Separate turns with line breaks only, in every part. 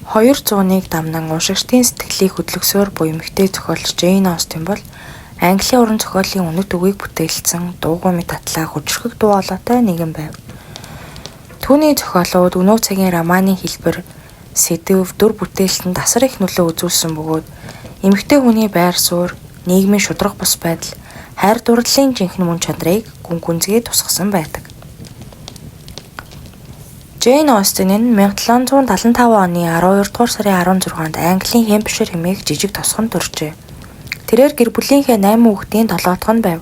200-ыг дамнан уншигчдын сэтгэлийг хөдөлгсөөр буй эмэгтэй зохиолч Жейн Остин бол Английн уран зохиолын үнэт үгийг бүтээлсэн дуугуйн татлаа хүчрхэг дуу хоолойтой нэгэн байв. Түүний зохиолууд өнөө цагийн романы хэлбэр, сэдэв, дүр бүтээлтэнд асар их нөлөө үзүүлсэн бөгөөд эмэгтэй хүний байр суурь, нийгмийн шударга бус байдал, хайр дурлалын жинхэнэ мөн чанарыг гүн гүнзгий тусгасан байдаг. Жейн Остин нь 1775 оны 12 дугаар сарын 16-нд Английн Хэмпшир хэмээх жижиг тосгонд төржээ. Тэрээр гэр бүлийнхээ 8 хүүхдийн 7-р нь байв.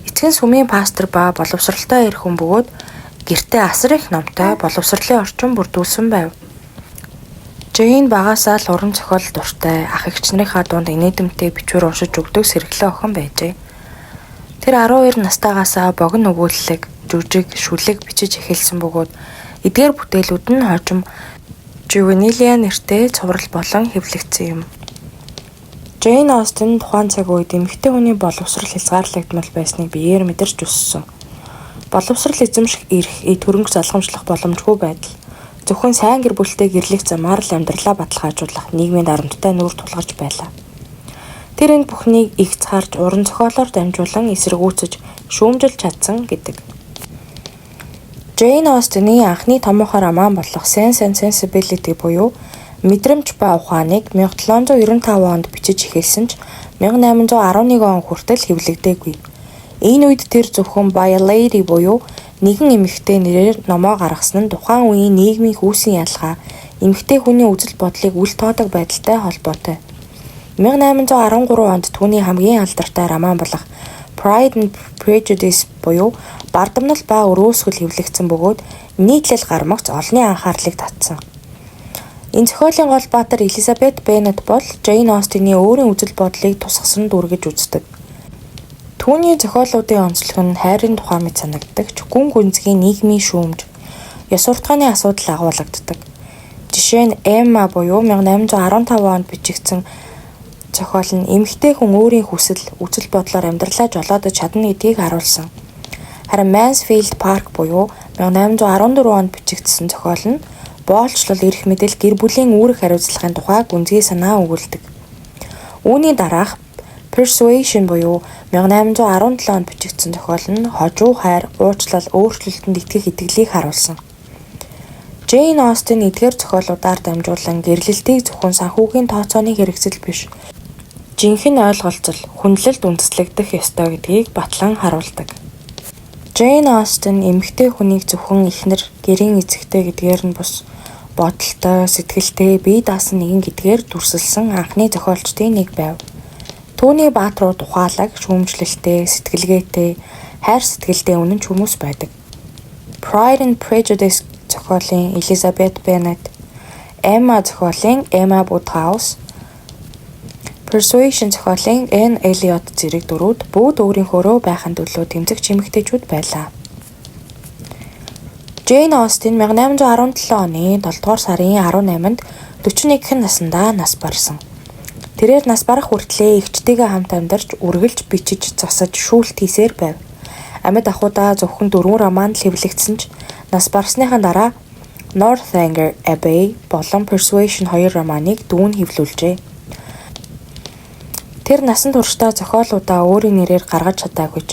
Эцэг нь сүмийн пастор ба боловсралтай эр хүн бөгөөд гэртээ асар их номтой боловсролын орчин бүрдүүлсэн байв. Жейн багасаа л уран зохиол дуртай, ах эгч нарынхаа дунд инээдэмтэй бичвэр уншиж өгдөг сэргэлэн охин байжээ. Тэр 12 настайгаасаа богино өгүүлэлэг, жүжиг, шүлэг бичиж эхэлсэн бөгөөд эдгээр бүтээлүүд нь хожим Juvenile нэртэй цуврал болон хэвлэгдсэн юм. Жейн Остин тухайн цаг үед эмэгтэй хүний боловсрол хязгаарлагдмал байсныг биеэр мэдэрч өссөн. Боловсрол эзэмших эрх, эд хөрөнгө залхамжлах боломжгүй байдал, зөвхөн сайн гэр бүлтэй гэрлэх замаар л амьдралаа баталгаажуулах нийгмийн дарамттай нүүр тулгарч байлаа. Тэр энэ бүхнийг игц харж уран зохиолоор дамжуулан эсэргүүцэж, шүүмжилж чадсан гэдэг. Жейн Остины анхны томоохон роман болох Sense and Sensibility буюу Мэдрэмж ба ухааныг 1795 онд бичиж эхэлсэн ч 1811 он хүртэл хэвлэгдээгүй. Энэ үед тэр зөвхөн By a Lady буюу нэгэн эмэгтэй нэрээр номоо гаргасан нь тухайн үеийн нийгмийн хүйсийн ялгаа, эмэгтэй хүний үзэл бодлыг үл тоодог байдалтай холбоотой. 1813 онд түүний хамгийн алдартай роман болох Pride and Prejudice буюу бардамнал ба өрөөсгөл хэвлэгдсэн бөгөөд нийтлэл гармагц олонний анхаарлыг татсан. Энэ зохиолын гол баатар Элизабет Беннет бол Жейн Остины өөрийн үзэл бодлыг тусгасан дүр гэж үздэг. Түүний зохиолуудын онцлог нь хайрын тухай мэт санагддаг, гүн гүнзгий нийгмийн шүүмж, ёс суртахууны асуудал агуулгаддаг. Жишээ нь Эмма буюу 1815 онд бичигдсэн зохиол нь эмэгтэй хүн өөрийн хүсэл, үзэл бодлоор амьдралаа жолоодож чадна гэдгийг харуулсан. Харин Mansfield Park буюу 1814 онд бичигдсэн зохиол нь боолчлол, эрх мэдэл, гэр бүлийн үүрэг хариуцлагын тухай гүнзгий санаа өгүүлдэг. Үүний дараах Persuasion буюу 1817 онд бичигдсэн зохиол нь хожуу хайр, уучлал, өөрчлөлтөнд итгэх итгэлийг харуулсан. Жейн Остин эдгээр зохиолуудаар дамжуулан гэрлэлтийг зөвхөн санхүүгийн тооцооны хэрэгсэл биш, жинхэнэ ойлголцол, хүндлэлд үндэслэгдэх ёстой гэдгийг батлан харуулдаг. Жейн Остин эмэгтэй хүнийг зөвхөн эхнэр, гэрийн эзэгтэй гэдгээр нь бус, бодолтой, сэтгэлтэй, бие даасан нэгэн гэдгээр дүрсэлсэн анхны зохиолчдын нэг байв. Түүний баатрууд ухаалаг, шүүмжлэлтэй, сэтгэлгээтэй, хайр сэтгэлтэй үнэнч хүмүүс байдаг. Pride and Prejudice зохиолын Elizabeth Bennet, Emma зохиолын Emma Woodhouse, Persuasion зохиолын Anne Elliot зэрэг дөрүүд бүгд өөрийнхөөрөө байхын төлөө тэмцэгч эмэгтэйчүүд байлаа. Жейн Остин 1817 оны 7 дугаар сарын 18-нд 41 наснда нас барсан. Тэрээр нас барах хүртлээр эгчтэйгээ хамт амьдарч, үргэлж бичиж, засаж, шүүлт хийсээр байв. Амьд ахуйдаа зөвхөн 4 роман л хэвлэгдсэн ч нас барсныхаа дараа Northanger Abbey болон Persuasion 2 романыг дүүн хэвлүүлжээ. Тэр насан туршдаа зохиолуудаа өөрийн нэрээр гаргаж чадаагүй ч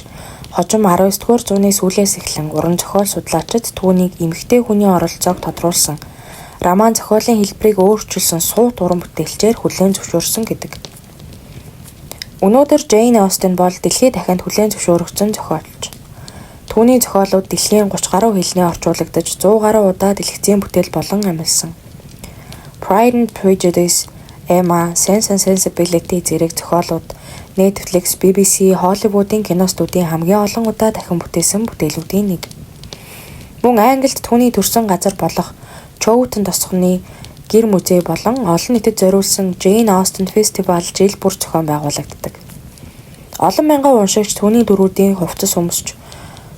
хожим 19-р зууны сүүлээс эхлэн уран зохиол судлаачид түүнийг эмэгтэй хүний оролцоог тодруулсан, роман зохиолын хэлбэрийг өөрчилсөн суут уран бүтээлчээр хүлээн зөвшөөрсөн гэдэг. Өнөөдөр Жейн Остин бол дэлхийд дахинд хүлээн зөвшөөрөгдсөн зохиолч. Түүний зохиолууд дэлхийн 30 гаруй хэлний орчуулагдаж 100 гаруй удаа дэлгэцийн бүтээл болон амилсан. Pride and Prejudice, Emma, Sense and Sensibility зэрэг зохиолууд Netflix, BBC, Hollywood-ийн кино студийн хамгийн олон удаа дахин бүтээсэн бүтээлүүдийн нэг. Мөн Англид түүний төрсэн газар болох Chowton тосгоны гэр музей болон олон нийтэд зориулсан Jane Austen Festival жил бүр зохион байгуулагддаг. Олон мянган уншигч түүний дөрүүдийн хувцас өмсч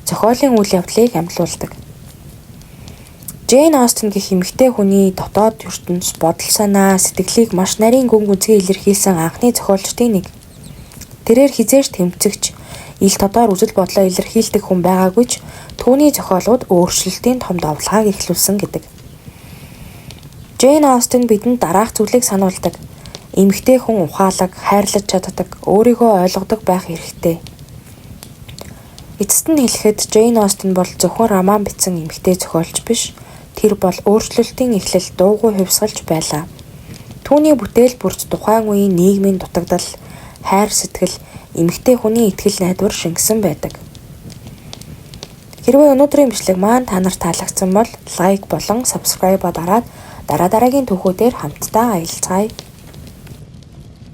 зохиолын үйл явдлыг амлуулдаг. Жейн Остин гэх эмэгтэй хүний дотоод ертөнц, бодол санаа, сэтгэлийг маш нарийн гүн гүнзгий илэрхийлсэн анхны зохиолчдын нэг. Тэрээр хизээж тэмцэгч, ил тодоор үзэл бодлоо илэрхийлдэг хүн байгаагүй ч түүний зохиолууд өөрчлөлтийн том давлгааг эхлүүлсэн гэдэг. Джейн Остин бидэнд дараах зүйлийг сануулдаг. Эмэгтэй хүн ухаалаг, хайрлаж чаддаг, өөрийгөө ойлгодог байх хэрэгтэй. Эцэст нь хэлэхэд Джейн Остин бол зөвхөн роман бичсэн эмэгтэй зохиолч биш. Тэр бол өөрчлөлтийн эхлэл дуугүй хувьсгалж байлаа. Түүний бүтээл бүрт тухайн үеийн нийгмийн дутагдал, хайр сэтгэл, эмэгтэй хүний итгэл найдвар шингэсэн байдаг. Хэрвээ өнөөдрийн бичлэг маань та нарт таалагдсан бол лайк болон subscribe дараад дараагийн түүхүүдээр хамтдаа аялцгаая.